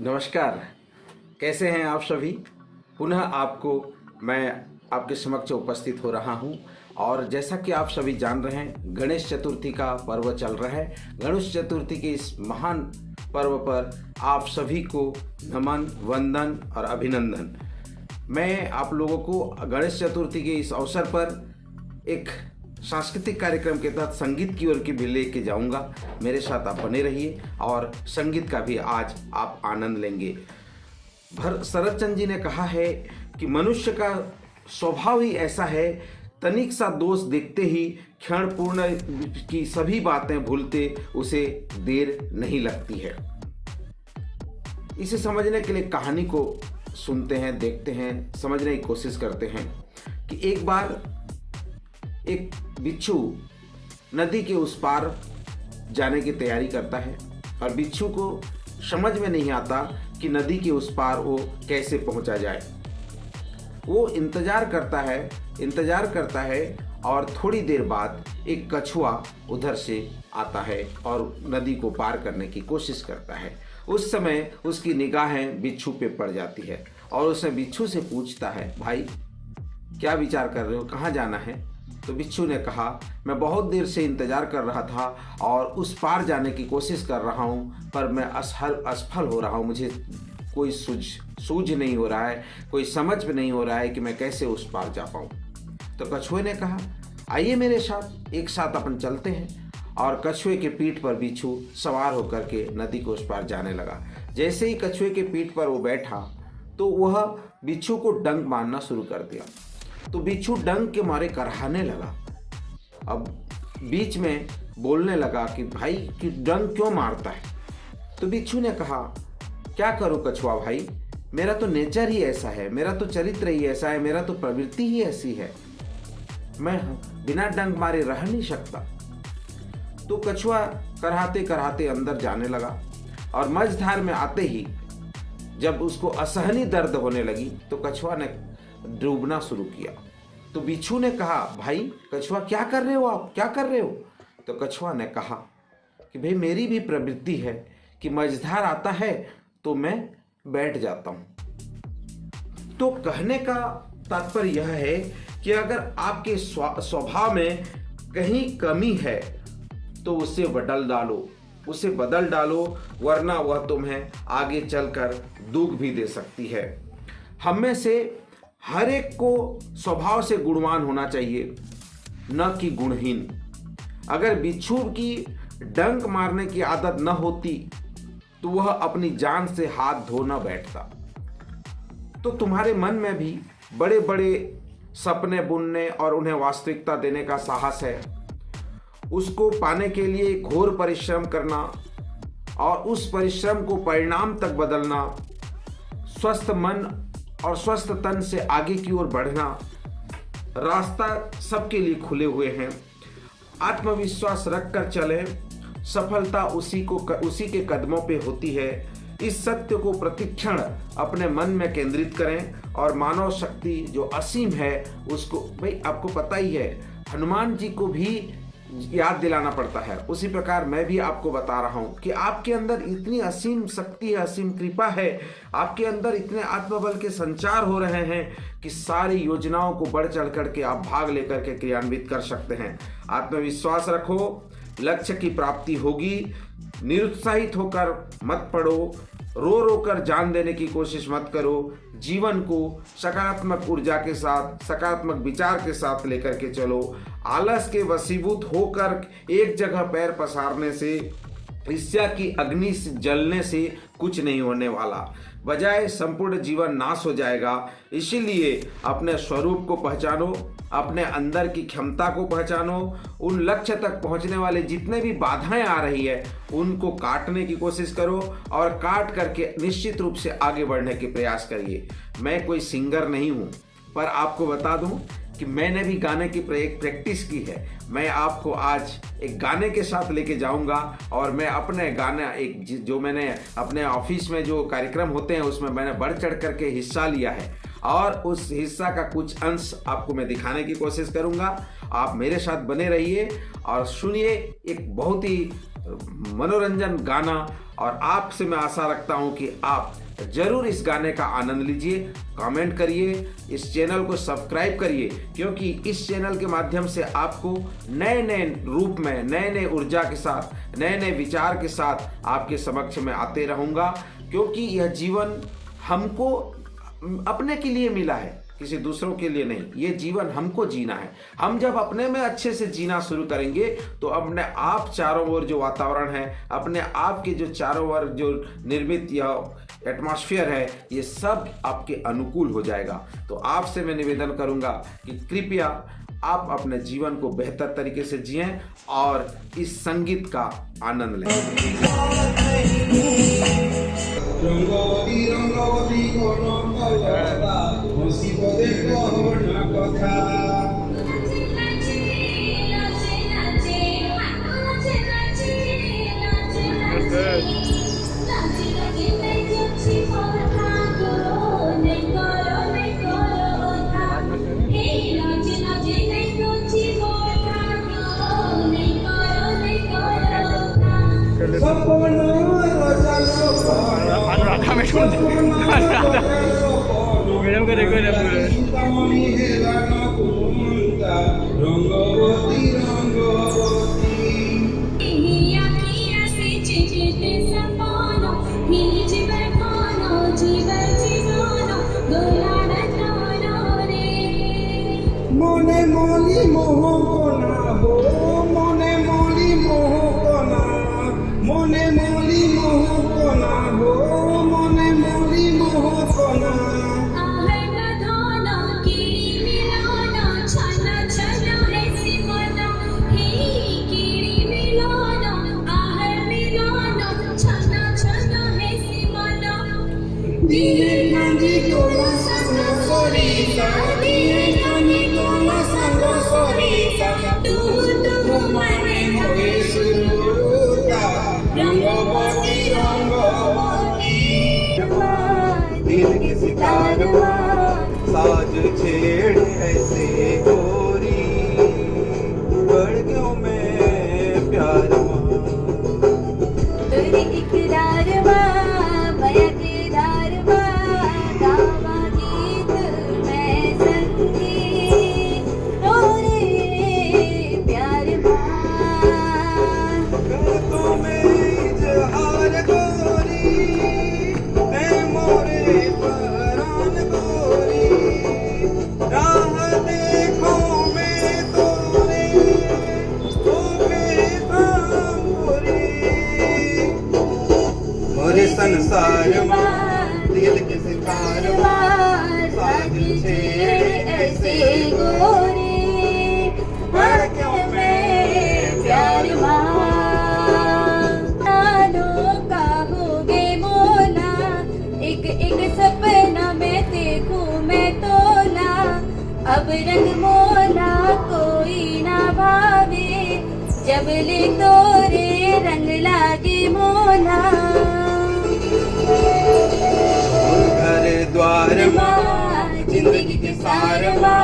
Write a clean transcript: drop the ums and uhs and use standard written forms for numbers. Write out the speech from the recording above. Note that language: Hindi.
नमस्कार। कैसे हैं आप सभी। पुनः आपको मैं आपके समक्ष उपस्थित हो रहा हूं और जैसा कि आप सभी जान रहे हैं, गणेश चतुर्थी का पर्व चल रहा है। गणेश चतुर्थी के इस महान पर्व पर आप सभी को नमन, वंदन और अभिनंदन। मैं आप लोगों को गणेश चतुर्थी के इस अवसर पर एक सांस्कृतिक कार्यक्रम के तहत संगीत की ओर की भी लेके जाऊंगा। मेरे साथ आप बने रहिए और संगीत का भी आज आप आनंद लेंगे। शरद चंद्र जी ने कहा है कि मनुष्य का स्वभाव ही ऐसा है, तनिक सा दोष देखते ही क्षण पूर्ण की सभी बातें भूलते उसे देर नहीं लगती है। इसे समझने के लिए कहानी को सुनते हैं, देखते हैं, समझने की कोशिश करते हैं कि एक बार एक बिच्छू नदी के उस पार जाने की तैयारी करता है और बिच्छू को समझ में नहीं आता कि नदी के उस पार वो कैसे पहुंचा जाए। वो इंतजार करता है और थोड़ी देर बाद एक कछुआ उधर से आता है और नदी को पार करने की कोशिश करता है। उस समय उसकी निगाहें बिच्छू पे पड़ जाती है और उसने बिच्छू से पूछता है, भाई क्या विचार कर रहे हो, कहाँ जाना है। तो बिच्छू ने कहा, मैं बहुत देर से इंतजार कर रहा था और उस पार जाने की कोशिश कर रहा हूँ, पर मैं असफल हो रहा हूँ। मुझे कोई सूझ नहीं हो रहा है, कोई समझ में नहीं हो रहा है कि मैं कैसे उस पार जा पाऊँ। तो कछुए ने कहा, आइए मेरे साथ, एक साथ अपन चलते हैं। और कछुए के पीठ पर बिच्छू सवार होकर के नदी को उस पार जाने लगा। जैसे ही कछुए के पीठ पर वो बैठा तो वह बिच्छू को डंक मारना शुरू कर दिया। तो बिच्छू डंक के मारे करहाने लगा। अब बीच में बोलने लगा कि भाई कि डंक क्यों मारता है। तो बिच्छू ने कहा, क्या करूं कछुआ भाई, मेरा तो नेचर ही ऐसा है, मेरा तो चरित्र ही ऐसा है, मेरा तो प्रवृत्ति ही ऐसी है, मैं बिना डंक मारे रह नहीं सकता। तो कछुआ करहाते करहाते अंदर जाने लगा और मझधार में आते ही जब उसको असहनीय दर्द होने लगी तो कछुआ ने डूबना शुरू किया। तो बिच्छू ने कहा, भाई कछुआ क्या कर रहे हो आप, क्या कर रहे हो। तो कछुआ ने कहा कि भाई मेरी भी प्रवृत्ति है कि मझधार आता है तो मैं बैठ जाता हूं। तो कहने का तात्पर्य यह है कि अगर आपके स्वभाव में कहीं कमी है तो उसे बदल डालो, वरना वह तुम्हें आगे चलकर दुख भी दे सकती है। हम में से हर एक को स्वभाव से गुणवान होना चाहिए, न कि गुणहीन। अगर बिच्छू की डंक मारने की आदत न होती तो वह अपनी जान से हाथ धो न बैठता। तो तुम्हारे मन में भी बड़े बड़े सपने बुनने और उन्हें वास्तविकता देने का साहस है। उसको पाने के लिए घोर परिश्रम करना और उस परिश्रम को परिणाम तक बदलना, स्वस्थ मन और स्वस्थ तन से आगे की ओर बढ़ना, रास्ता सबके लिए खुले हुए हैं। आत्मविश्वास रखकर चलें, सफलता उसी के कदमों पे होती है। इस सत्य को प्रतिक्षण अपने मन में केंद्रित करें और मानव शक्ति जो असीम है उसको, भाई आपको पता ही है, हनुमान जी को भी याद दिलाना पड़ता है। उसी प्रकार मैं भी आपको बता रहा हूं कि आपके अंदर इतनी असीम शक्ति है, असीम कृपा है, आपके अंदर इतने आत्मबल के संचार हो रहे हैं कि सारी योजनाओं को बढ़ चढ़ करके आप भाग लेकर के क्रियान्वित कर सकते हैं। आत्मविश्वास रखो, लक्ष्य की प्राप्ति होगी। निरुत्साहित होकर मत पड़ो, रो रो कर जान देने की कोशिश मत करो। जीवन को सकारात्मक ऊर्जा के साथ, सकारात्मक विचार के साथ लेकर के चलो। आलस के वशीभूत होकर एक जगह पैर पसारने से, ईर्ष्या की अग्नि से जलने से कुछ नहीं होने वाला, बजाय संपूर्ण जीवन नाश हो जाएगा। इसीलिए अपने स्वरूप को पहचानो, अपने अंदर की क्षमता को पहचानो। उन लक्ष्य तक पहुंचने वाले जितने भी बाधाएं आ रही है उनको काटने की कोशिश करो और काट करके निश्चित रूप से आगे बढ़ने के प्रयास करिए। मैं कोई सिंगर नहीं हूं, पर आपको बता दूं कि मैंने भी गाने की प्रैक्टिस की है। मैं आपको आज एक गाने के साथ लेके जाऊंगा और मैं अपने गाना जो मैंने अपने ऑफिस में जो कार्यक्रम होते हैं उसमें मैंने बढ़ चढ़ करके हिस्सा लिया है और उस हिस्सा का कुछ अंश आपको मैं दिखाने की कोशिश करूंगा। आप मेरे साथ बने रहिए और सुनिए एक बहुत ही मनोरंजन गाना। और आपसे मैं आशा रखता हूं कि आप जरूर इस गाने का आनंद लीजिए, कमेंट करिए, इस चैनल को सब्सक्राइब करिए, क्योंकि इस चैनल के माध्यम से आपको नए नए रूप में, नए नए ऊर्जा के साथ, नए नए विचार के साथ आपके समक्ष में आते रहूँगा। क्योंकि यह जीवन हमको अपने के लिए मिला है, किसी दूसरों के लिए नहीं। ये जीवन हमको जीना है। हम जब अपने में अच्छे से जीना शुरू करेंगे तो अपने आप चारों ओर जो वातावरण है, अपने आप के जो चारों ओर जो निर्मित यह एटमॉस्फेयर है, ये सब आपके अनुकूल हो जाएगा। तो आपसे मैं निवेदन करूंगा कि कृपया आप अपने जीवन को बेहतर तरीके से जिएं और इस संगीत का आनंद लें। रंगवती रंगवती कनकलता हसिब देखो ना कथा মনে মলি মোহকনা হো মনে মলি মোহকনা মনে মলি মোহকনা হো মনে মলি মোহকনা দিয়ে কাঁদি তোলা সঙ্গ সরিতা দিয়ে কাঁদি তোলা সঙ্গ সরিতা তু মানে হয়ে শুরুতা রঙ্গবতী রঙ্গবতী दिल के सितारवा साज छेड़ ऐसे गोरी बढ़ गयो मैं प्यार तेरी इकरारवा बया केदारवा गावा गीत मैं संगी तोरे प्यार तो मेरी इजहार गोरी ऐ मोरे परान गोरी राह देखो मैं तोरे ओ बेताम गोरी मोरे संसार दिल के सितार साज छेड़ ऐसे गोरे बढ़ क्यों मैं प्यार मानो का होगे मोला एक एक सपना में देखूं मैं तोला अब रंग मोला कोई ना भावे जब ले तोरे रंग लागे मोला घर द्वार जिंदगी के सारवा